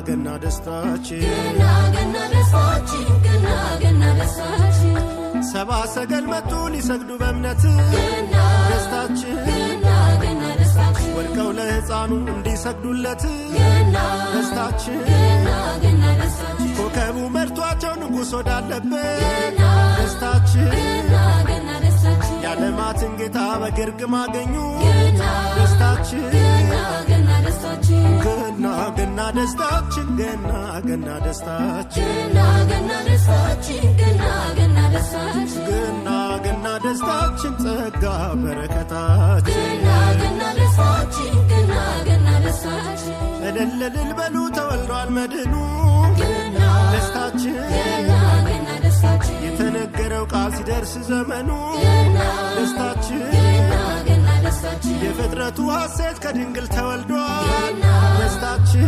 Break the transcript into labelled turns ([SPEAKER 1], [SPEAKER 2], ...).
[SPEAKER 1] ገና ደስታችን
[SPEAKER 2] ገና ደስታችን ገና ደስታችን
[SPEAKER 1] ሰባ ሰገል መጡ ሊሰግዱ በእምነት ደስታችን
[SPEAKER 2] ገና ደስታችን
[SPEAKER 1] ወድቀው ለሕፃኑ እንዲሰግዱለት ደስታችን
[SPEAKER 2] ገና ደስታችን
[SPEAKER 1] ኮከቡ መርቷቸው ንጉሥ ወዳለበት ደስታችን
[SPEAKER 2] ገና ደስታችን
[SPEAKER 1] የዓለማትን ጌታ በግርግም አገኙ ደስታችን
[SPEAKER 2] ገና ደስታችን
[SPEAKER 1] ገና ደስታችን ገና ደስታችን
[SPEAKER 2] ገና ደስታችን ገና ደስታችን
[SPEAKER 1] ገና ደስታችን ጸጋ በረከታችን
[SPEAKER 2] ገና ደስታችን ገና ደስታችን
[SPEAKER 1] እልል በሉ ተወልዷል መድኑ ደስታችን
[SPEAKER 2] ገና ደስታችን
[SPEAKER 1] የተነገረው ቃል ሲደርስ ዘመኑ ደስታችን
[SPEAKER 2] ገና ደስታችን
[SPEAKER 1] የፍጥረቱ ሐሴት ከድንግል ተወልዷል ደስታችን